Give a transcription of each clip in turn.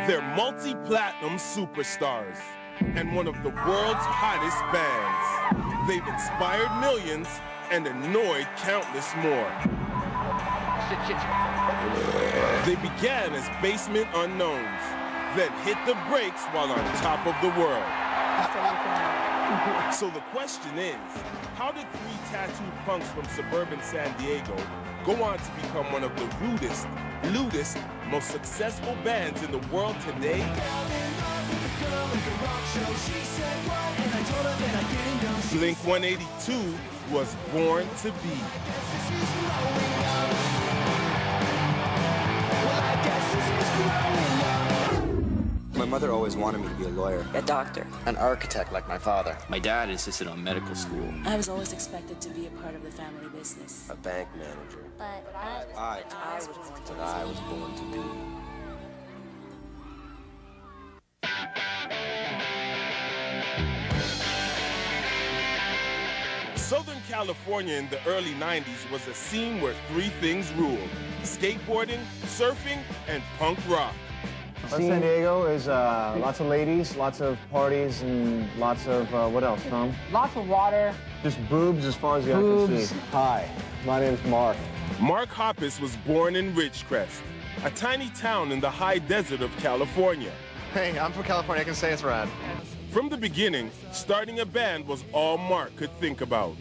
They're multi-platinum superstars and one of the world's hottest bands. They've inspired millions and annoyed countless more. They began as basement unknowns, then hit the brakes while on top of the world. So the question is, how did three tattooed punks from suburban San Diego go on to become one of the rudest, lewdest, most successful bands in the world today? Blink-182 was born to be. My mother always wanted me to be a lawyer. A doctor. An architect like my father. My dad insisted on medical school. I was always expected to be a part of the family business. A bank manager. But I was born to be. Southern California in the early 90s was a scene where three things ruled: skateboarding, surfing, and punk rock. San Diego is lots of ladies, lots of parties, and lots of, what else, Tom? Lots of water. Just boobs as far as the eye can see. Hi, my name's Mark. Mark Hoppus was born in Ridgecrest, a tiny town in the high desert of California. Hey, I'm from California. I can say it's rad. From the beginning, starting a band was all Mark could think about.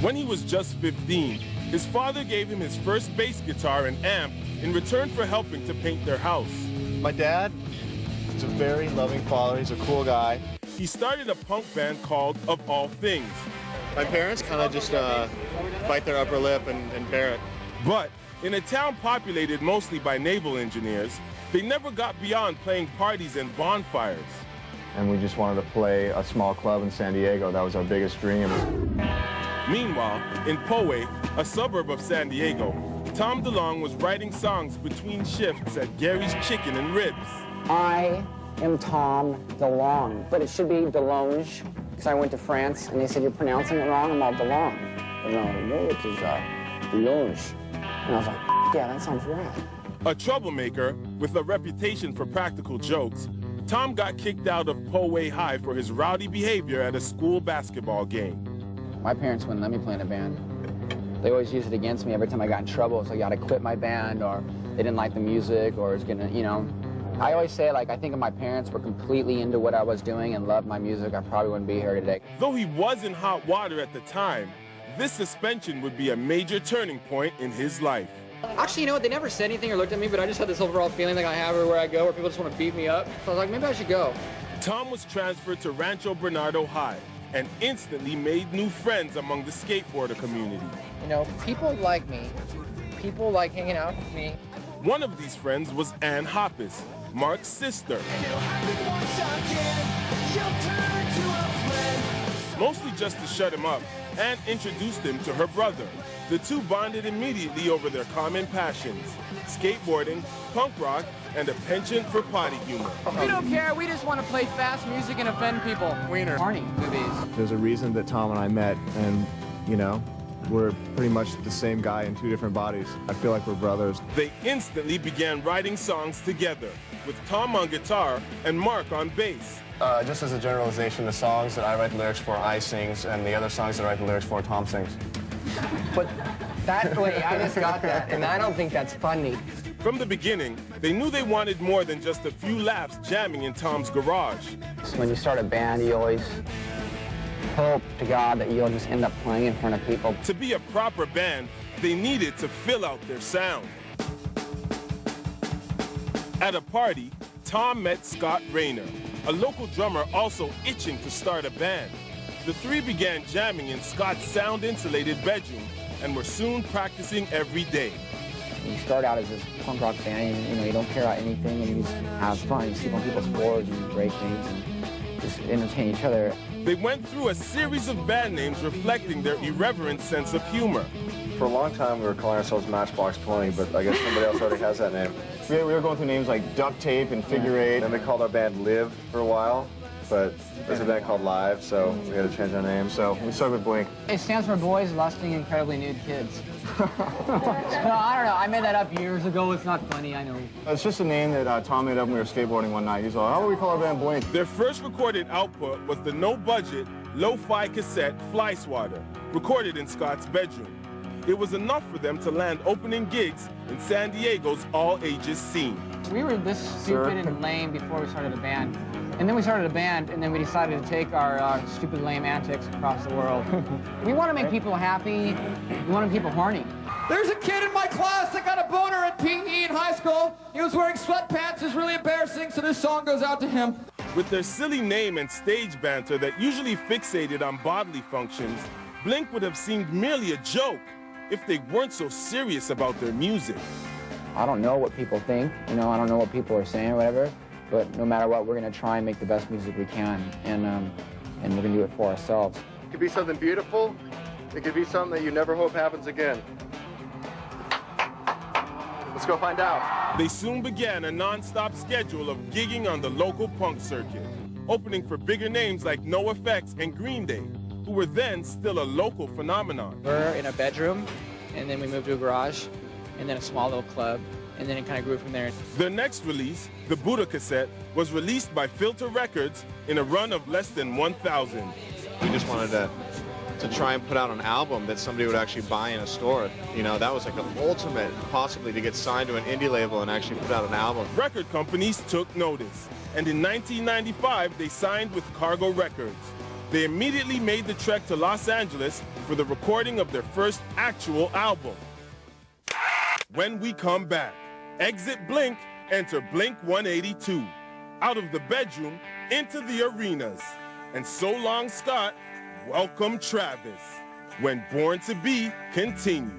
When he was just 15, his father gave him his first bass guitar and amp in return for helping to paint their house. My dad is a very loving father. He's a cool guy. He started a punk band called Of All Things. My parents kind of just bite their upper lip and bear it. But in a town populated mostly by naval engineers, they never got beyond playing parties and bonfires. And we just wanted to play a small club in San Diego. That was our biggest dream. Meanwhile, in Poway, a suburb of San Diego, Tom DeLonge was writing songs between shifts at Gary's Chicken and Ribs. I am Tom DeLonge, but it should be DeLonge, because I went to France and they said, you're pronouncing it wrong. I'm all DeLonge. No, it is DeLonge. And I was like, yeah, that sounds right. A troublemaker with a reputation for practical jokes, Tom got kicked out of Poway High for his rowdy behavior at a school basketball game. My parents wouldn't let me play in a band. They always used it against me every time I got in trouble. It's like, I gotta quit my band, or they didn't like the music, or it's gonna, you know. I always say, like, I think if my parents were completely into what I was doing and loved my music, I probably wouldn't be here today. Though he was in hot water at the time, this suspension would be a major turning point in his life. Actually, you know what? They never said anything or looked at me, but I just had this overall feeling like I have everywhere I go where people just want to beat me up. So I was like, maybe I should go. Tom was transferred to Rancho Bernardo High and instantly made new friends among the skateboarder community. You know, people like me. People like hanging out with me. One of these friends was Ann Hoppus, Mark's sister. Mostly just to shut him up, Ann introduced him to her brother. The two bonded immediately over their common passions: skateboarding, punk rock, and a penchant for potty humor. We don't care. We just want to play fast music and offend people. Wiener. Marnie movies. There's a reason that Tom and I met, and, you know, we're pretty much the same guy in two different bodies. I feel like we're brothers. They instantly began writing songs together, with Tom on guitar and Mark on bass. Just as a generalization, the songs that I write the lyrics for, I sings, and the other songs that I write the lyrics for, Tom sings. But that way, I just got that, and I don't think that's funny. From the beginning, they knew they wanted more than just a few laps jamming in Tom's garage. So when you start a band, you always hope to God that you'll just end up playing in front of people. To be a proper band, they needed to fill out their sound. At a party, Tom met Scott Rayner, a local drummer also itching to start a band. The three began jamming in Scott's sound-insulated bedroom and were soon practicing every day. You start out as this punk rock band, and, you know, you don't care about anything, and you just have fun. You sleep on people's floors, and you break things, and just entertain each other. They went through a series of band names reflecting their irreverent sense of humor. For a long time, we were calling ourselves Matchbox 20, but I guess somebody else already has that name. We were going through names like Duct Tape and Figure Eight. Then we called our band Live for a while. but there's a band called Live, so we had to change our name. So we started with Blink. It stands for Boys Lusting Incredibly Nude Kids. No, I don't know. I made that up years ago. It's not funny, I know. It's just a name that Tom made up when we were skateboarding one night. He's like, how do we call our band Blink? Their first recorded output was the no-budget, lo-fi cassette Fly Swatter, recorded in Scott's bedroom. It was enough for them to land opening gigs in San Diego's all-ages scene. We were this stupid and lame before we started a band. And then we started a band, and then we decided to take our stupid, lame antics across the world. We want to make people happy. We want to make people horny. There's a kid in my class that got a boner at PE in high school. He was wearing sweatpants. It was really embarrassing, so this song goes out to him. With their silly name and stage banter that usually fixated on bodily functions, Blink would have seemed merely a joke if they weren't so serious about their music. I don't know what people think, you know, I don't know what people are saying or whatever, but no matter what, we're going to try and make the best music we can, and we're going to do it for ourselves. It could be something beautiful. It could be something that you never hope happens again. Let's go find out. They soon began a non-stop schedule of gigging on the local punk circuit, opening for bigger names like NoFX and Green Day, who were then still a local phenomenon. We're in a bedroom, and then we moved to a garage, and then a small little club, and then it kind of grew from there. Their next release, the Buddha cassette, was released by Filter Records in a run of less than 1,000. We just wanted to try and put out an album that somebody would actually buy in a store. You know, that was like the ultimate, possibly, to get signed to an indie label and actually put out an album. Record companies took notice, and in 1995, they signed with Cargo Records. They immediately made the trek to Los Angeles for the recording of their first actual album. When we come back, exit Blink, enter blink-182. Out of the bedroom, into the arenas. And so long, Scott, welcome Travis. When Born to Be continues.